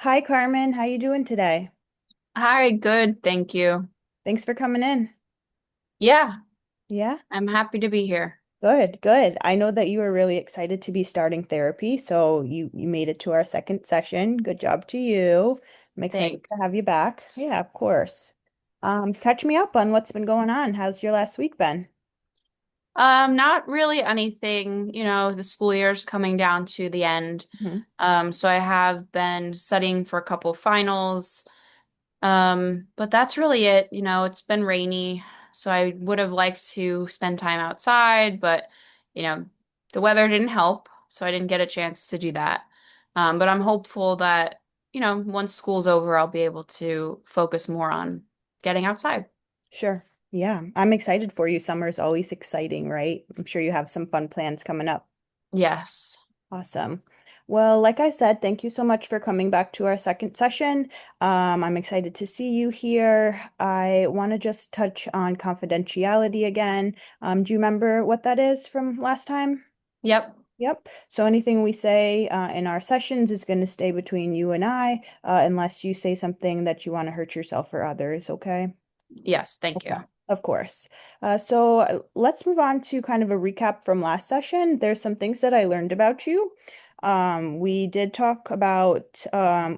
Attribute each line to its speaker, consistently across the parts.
Speaker 1: Hi, Carmen. How you doing today?
Speaker 2: Hi, good, thank you.
Speaker 1: Thanks for coming in.
Speaker 2: Yeah,
Speaker 1: Yeah,
Speaker 2: I'm happy to be here.
Speaker 1: good, good. I know that you were really excited to be starting therapy, so you made it to our second session. Good job to you. I'm excited to
Speaker 2: Thanks.
Speaker 1: have you back. Yeah, of course. Catch me up on what's been going on. How's your last week been?
Speaker 2: Not really anything, the school year's coming down to the end.
Speaker 1: Mhm.
Speaker 2: So I have been studying for a couple finals. But that's really it. It's been rainy, so I would have liked to spend time outside, but you know, the weather didn't help, so I didn't get a chance to do that. But I'm hopeful that, once school's over, I'll be able to focus more on getting outside.
Speaker 1: Sure. Yeah, I'm excited for you. Summer's always exciting, right? I'm sure you have some fun plans coming up.
Speaker 2: Yes.
Speaker 1: Awesome. Well, like I said, thank you so much for coming back to our second session. I'm excited to see you here. I want to just touch on confidentiality again. Do you remember what that is from last time?
Speaker 2: Yep.
Speaker 1: Yep. So anything we say in our sessions is going to stay between you and I, unless you say something that you want to hurt yourself or others, okay?
Speaker 2: Yes, thank you.
Speaker 1: Okay, of course. So let's move on to kind of a recap from last session. There's some things that I learned about you. We did talk about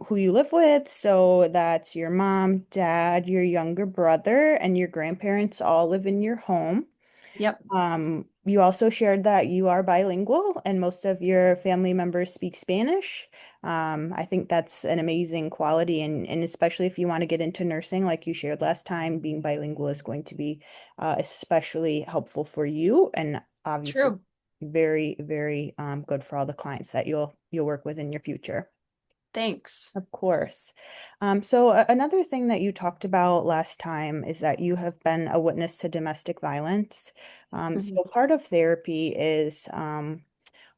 Speaker 1: who you live with. So that's your mom, dad, your younger brother, and your grandparents all live in your home.
Speaker 2: Yep.
Speaker 1: You also shared that you are bilingual and most of your family members speak Spanish. I think that's an amazing quality, and especially if you want to get into nursing, like you shared last time, being bilingual is going to be especially helpful for you, and obviously
Speaker 2: True.
Speaker 1: very, very good for all the clients that you'll work with in your future.
Speaker 2: Thanks.
Speaker 1: Of course. So another thing that you talked about last time is that you have been a witness to domestic violence. So
Speaker 2: Mhm.
Speaker 1: part of therapy is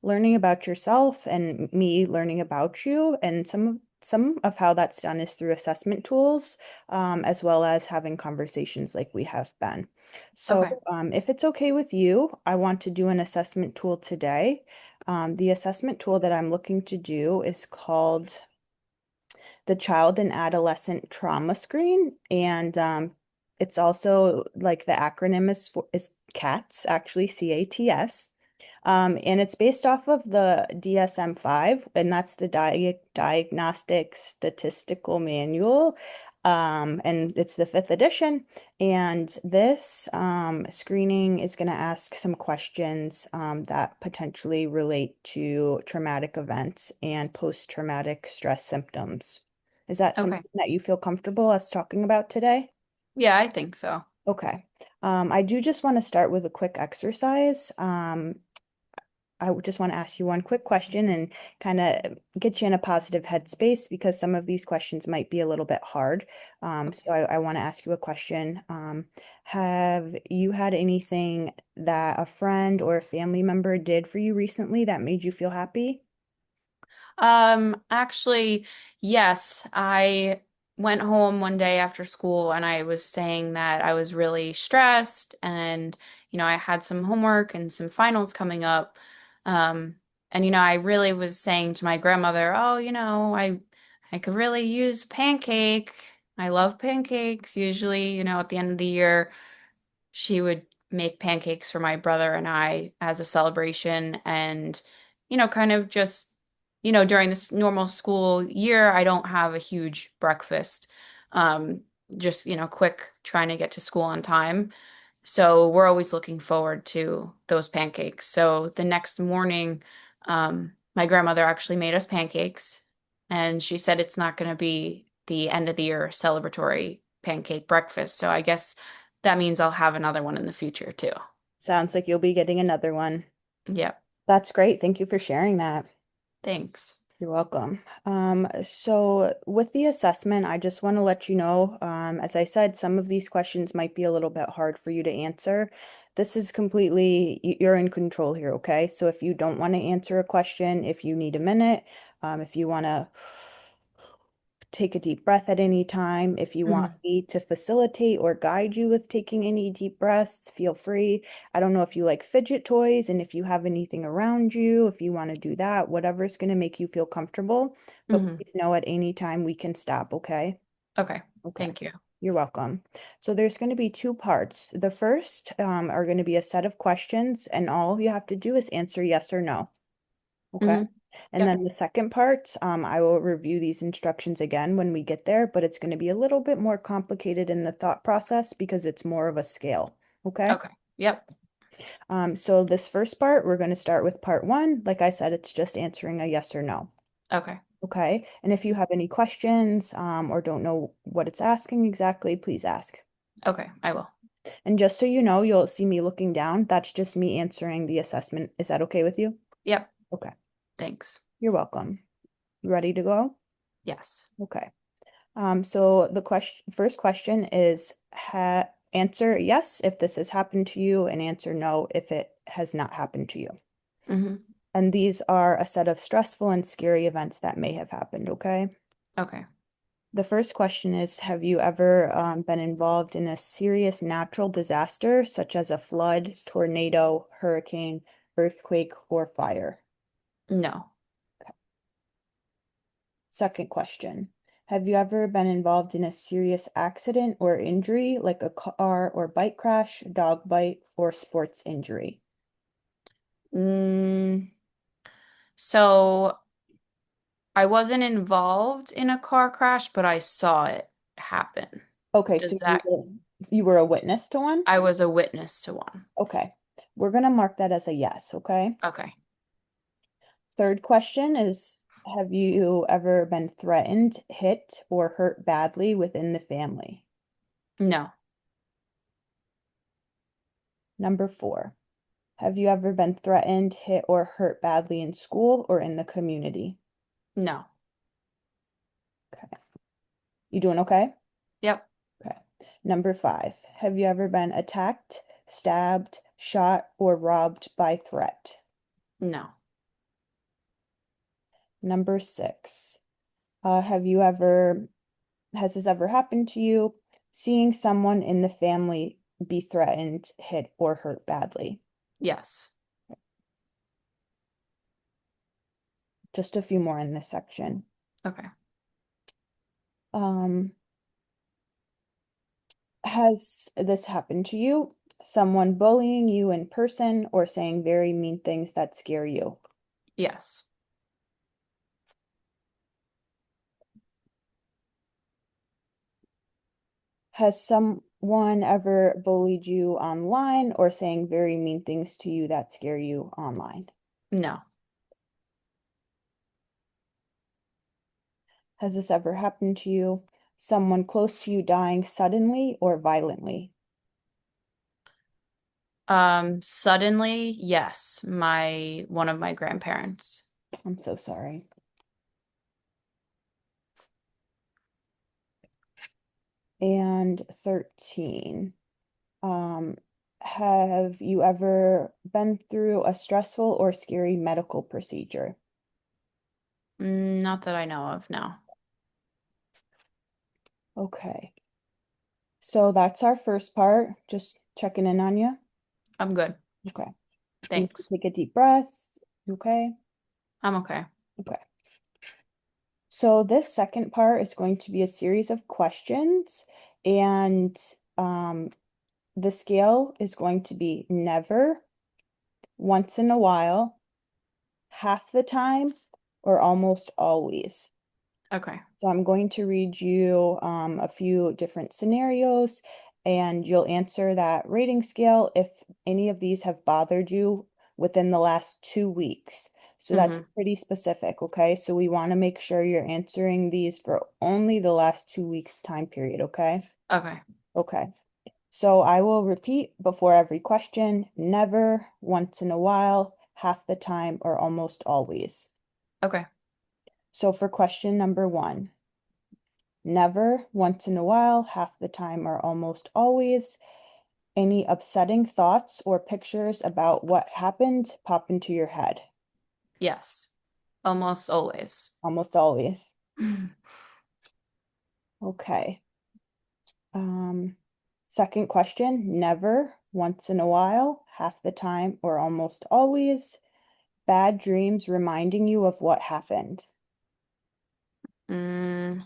Speaker 1: learning about yourself and me learning about you, and some of how that's done is through assessment tools, as well as having conversations like we have been. So
Speaker 2: Okay.
Speaker 1: if it's okay with you, I want to do an assessment tool today. The assessment tool that I'm looking to do is called the Child and Adolescent Trauma Screen, and it's also like the acronym is CATS, actually CATS. And it's based off of the DSM-5, and that's the Diagnostic Statistical Manual. And it's the fifth edition. And this screening is going to ask some questions that potentially relate to traumatic events and post-traumatic stress symptoms. Is that
Speaker 2: Okay.
Speaker 1: something that you feel comfortable us talking about today?
Speaker 2: Yeah, I think so.
Speaker 1: Okay. I do just want to start with a quick exercise. I would just want to ask you one quick question and kind of get you in a positive headspace because some of these questions might be a little bit hard. So I want to ask you a question. Have you had anything that a friend or a family member did for you recently that made you feel happy?
Speaker 2: Actually, yes, I went home one day after school and I was saying that I was really stressed and, I had some homework and some finals coming up. Um, and, I really was saying to my grandmother, oh, I could really use a pancake. I love pancakes. Usually, at the end of the year, she would make pancakes for my brother and I as a celebration and kind of just during this normal school year I don't have a huge breakfast um just quick trying to get to school on time, so we're always looking forward to those pancakes. So the next morning my grandmother actually made us pancakes and she said it's not going to be the end of the year celebratory pancake breakfast, so I guess that means I'll have another one in the future too.
Speaker 1: Sounds like you'll be getting another one.
Speaker 2: Yep.
Speaker 1: That's great. Thank you for sharing that.
Speaker 2: Thanks.
Speaker 1: You're welcome. So with the assessment, I just want to let you know, as I said, some of these questions might be a little bit hard for you to answer. This is completely, you're in control here, okay? So if you don't want to answer a question, if you need a minute, if you want to take a deep breath at any time. If you want
Speaker 2: Hmm.
Speaker 1: me to facilitate or guide you with taking any deep breaths, feel free. I don't know if you like fidget toys and if you have anything around you, if you want to do that, whatever's going to make you feel comfortable. But
Speaker 2: Hmm.
Speaker 1: please know at any time we can stop, okay?
Speaker 2: Okay.
Speaker 1: Okay.
Speaker 2: Thank you.
Speaker 1: You're welcome. So there's going to be two parts. The first are going to be a set of questions, and all you have to do is answer yes or no. Okay.
Speaker 2: Hmm.
Speaker 1: And
Speaker 2: Yep.
Speaker 1: then the second part, I will review these instructions again when we get there, but it's going to be a little bit more complicated in the thought process because it's more of a scale. Okay.
Speaker 2: Okay. Yep.
Speaker 1: So this first part, we're going to start with part one. Like I said, it's just answering a yes or no.
Speaker 2: Okay.
Speaker 1: Okay. And if you have any questions, or don't know what it's asking exactly, please ask.
Speaker 2: Okay. I will.
Speaker 1: And just so you know, you'll see me looking down. That's just me answering the assessment. Is that okay with you?
Speaker 2: Yep.
Speaker 1: Okay.
Speaker 2: Thanks.
Speaker 1: You're welcome. You ready to go?
Speaker 2: Yes.
Speaker 1: Okay. So the first question is ha answer yes if this has happened to you, and answer no if it has not happened to you.
Speaker 2: Hmm.
Speaker 1: And these are a set of stressful and scary events that may have happened, okay?
Speaker 2: Okay.
Speaker 1: The first question is, have you ever been involved in a serious natural disaster, such as a flood, tornado, hurricane, earthquake, or fire?
Speaker 2: No.
Speaker 1: Second question. Have you ever been involved in a serious accident or injury, like a car or bike crash, dog bite, or sports injury?
Speaker 2: Mm, so I wasn't involved in a car crash, but I saw it happen.
Speaker 1: Okay,
Speaker 2: Does
Speaker 1: so
Speaker 2: that,
Speaker 1: you were a witness to one?
Speaker 2: I was a witness to one.
Speaker 1: Okay. We're gonna mark that as a yes, okay?
Speaker 2: Okay.
Speaker 1: Third question is, have you ever been threatened, hit, or hurt badly within the family?
Speaker 2: No.
Speaker 1: Number four, have you ever been threatened, hit, or hurt badly in school or in the community?
Speaker 2: No.
Speaker 1: Okay. You doing okay?
Speaker 2: Yep.
Speaker 1: Okay. Number five, have you ever been attacked, stabbed, shot, or robbed by threat?
Speaker 2: No.
Speaker 1: Number six, have you ever, has this ever happened to you? Seeing someone in the family be threatened, hit, or hurt badly?
Speaker 2: Yes.
Speaker 1: Just a few more in this section.
Speaker 2: Okay.
Speaker 1: Um, has this happened to you? Someone bullying you in person or saying very mean things that scare you?
Speaker 2: Yes.
Speaker 1: Has someone ever bullied you online or saying very mean things to you that scare you online?
Speaker 2: No.
Speaker 1: Has this ever happened to you? Someone close to you dying suddenly or violently?
Speaker 2: Suddenly, yes, one of my grandparents.
Speaker 1: I'm so sorry. And 13. Um, have you ever been through a stressful or scary medical procedure?
Speaker 2: Not that I know of, no.
Speaker 1: Okay. So that's our first part. Just checking in on you.
Speaker 2: I'm good.
Speaker 1: Okay. You need to
Speaker 2: Thanks.
Speaker 1: take a deep breath. Okay.
Speaker 2: I'm okay.
Speaker 1: Okay. So this second part is going to be a series of questions, and um, the scale is going to be never, once in a while, half the time, or almost always.
Speaker 2: Okay.
Speaker 1: So I'm going to read you a few different scenarios, and you'll answer that rating scale if any of these have bothered you within the last 2 weeks. So that's
Speaker 2: Mm-hmm.
Speaker 1: pretty specific, okay? So we want to make sure you're answering these for only the last 2 weeks time period, okay?
Speaker 2: Okay.
Speaker 1: Okay. So I will repeat before every question, never, once in a while, half the time, or almost always.
Speaker 2: Okay.
Speaker 1: So for question number one, never, once in a while, half the time, or almost always, any upsetting thoughts or pictures about what happened pop into your head?
Speaker 2: Yes. Almost always.
Speaker 1: Almost always. Okay. Um, Second question, never, once in a while, half the time, or almost always. Bad dreams reminding you of what happened.
Speaker 2: Mm,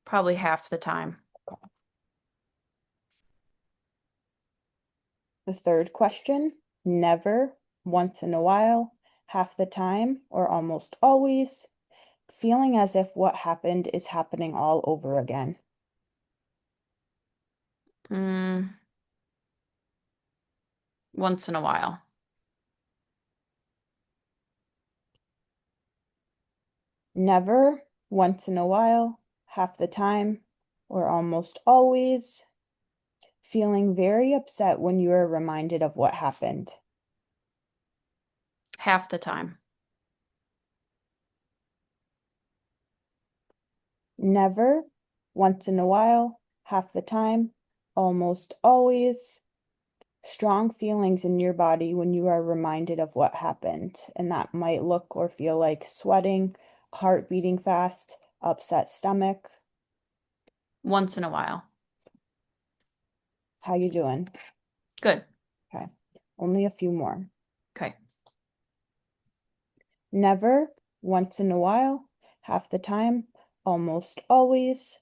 Speaker 2: probably half the time.
Speaker 1: The third question, never, once in a while, half the time, or almost always. Feeling as if what happened is happening all over again.
Speaker 2: Mm, once in a while.
Speaker 1: Never, once in a while, half the time, or almost always. Feeling very upset when you are reminded of what happened.
Speaker 2: Half the time.
Speaker 1: Never, once in a while, half the time, almost always. Strong feelings in your body when you are reminded of what happened. And that might look or feel like sweating, heart beating fast, upset stomach.
Speaker 2: Once in a while.
Speaker 1: How you doing?
Speaker 2: Good.
Speaker 1: Okay. Only a few more.
Speaker 2: Okay.
Speaker 1: Never, once in a while, half the time, almost always.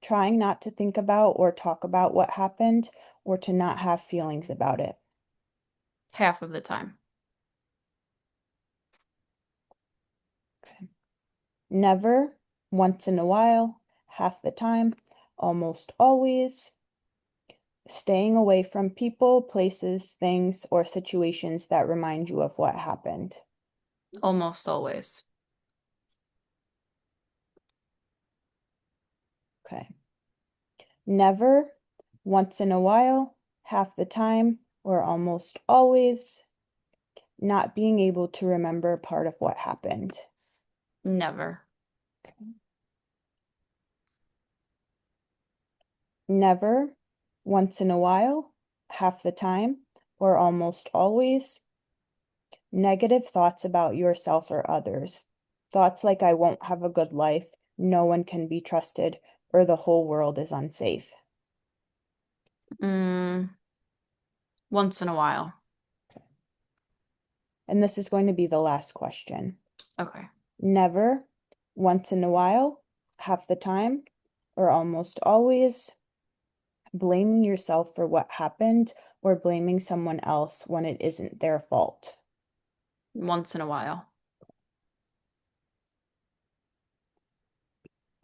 Speaker 1: Trying not to think about or talk about what happened or to not have feelings about it.
Speaker 2: Half of the time.
Speaker 1: Okay. Never, once in a while, half the time, almost always. Staying away from people, places, things, or situations that remind you of what happened.
Speaker 2: Almost always.
Speaker 1: Okay. Never, once in a while, half the time, or almost always. Not being able to remember part of what happened.
Speaker 2: Never.
Speaker 1: Never, once in a while, half the time, or almost always. Negative thoughts about yourself or others. Thoughts like I won't have a good life, no one can be trusted, or the whole world is unsafe.
Speaker 2: Mm, once in a while.
Speaker 1: And this is going to be the last question.
Speaker 2: Okay.
Speaker 1: Never, once in a while, half the time, or almost always. Blaming yourself for what happened or blaming someone else when it isn't their fault.
Speaker 2: Once in a while.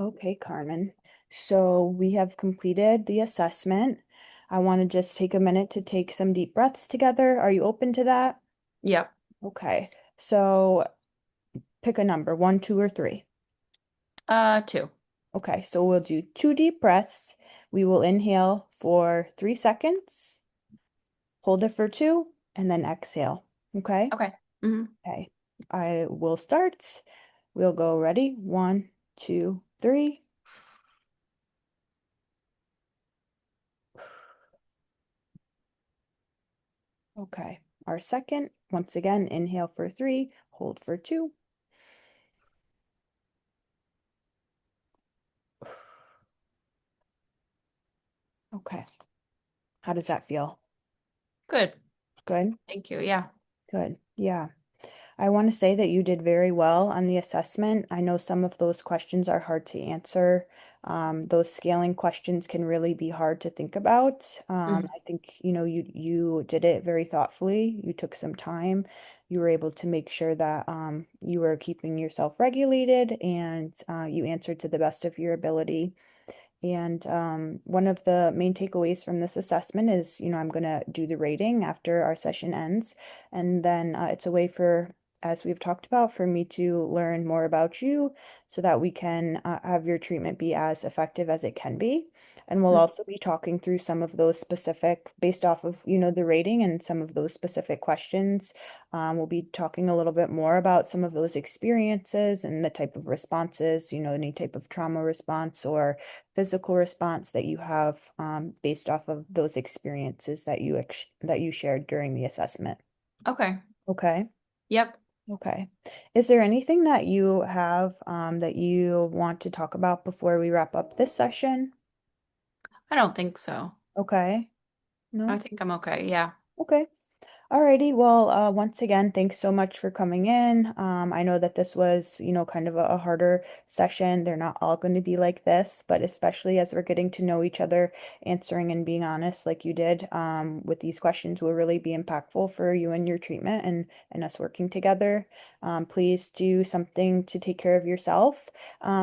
Speaker 1: Okay, Carmen. So we have completed the assessment. I want to just take a minute to take some deep breaths together. Are you open to that?
Speaker 2: Yep.
Speaker 1: Okay. So pick a number, one, two, or three.
Speaker 2: Two.
Speaker 1: Okay, so we'll do two deep breaths. We will inhale for 3 seconds, hold it for two, and then exhale. Okay?
Speaker 2: Okay. Hmm.
Speaker 1: Okay. I will start. We'll go ready. One, two, three. Okay. Our second, once again, inhale for three, hold for two. Okay. How does that feel?
Speaker 2: Good.
Speaker 1: Good?
Speaker 2: Thank you. Yeah.
Speaker 1: Good. Yeah. I want to say that you did very well on the assessment. I know some of those questions are hard to answer. Those scaling questions can really be hard to think about.
Speaker 2: Hmm.
Speaker 1: I think, you did it very thoughtfully. You took some time. You were able to make sure that you were keeping yourself regulated and you answered to the best of your ability. And one of the main takeaways from this assessment is, I'm going to do the rating after our session ends. And then it's a way for, as we've talked about, for me to learn more about you so that we can have your treatment be as effective as it can be. And we'll also be talking through some of those specific, based off of, the rating and some of those specific questions. We'll be talking a little bit more about some of those experiences and the type of responses, any type of trauma response or physical response that you have based off of those experiences that you shared during the assessment.
Speaker 2: Okay.
Speaker 1: Okay.
Speaker 2: Yep.
Speaker 1: Okay. Is there anything that you have that you want to talk about before we wrap up this session?
Speaker 2: I don't think so.
Speaker 1: Okay.
Speaker 2: I
Speaker 1: No?
Speaker 2: think I'm okay. Yeah.
Speaker 1: Okay. Alrighty, well, once again, thanks so much for coming in. I know that this was, kind of a harder session. They're not all going to be like this, but especially as we're getting to know each other, answering and being honest like you did, with these questions will really be impactful for you and your treatment and us working together. Please do something to take care of yourself.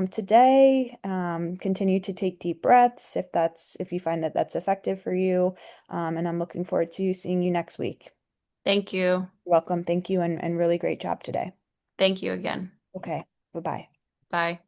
Speaker 1: Today, continue to take deep breaths if you find that that's effective for you. And I'm looking forward to seeing you next week.
Speaker 2: Thank you.
Speaker 1: You're welcome. Thank you and really great job today.
Speaker 2: Thank you again.
Speaker 1: Okay. Bye-bye.
Speaker 2: Bye.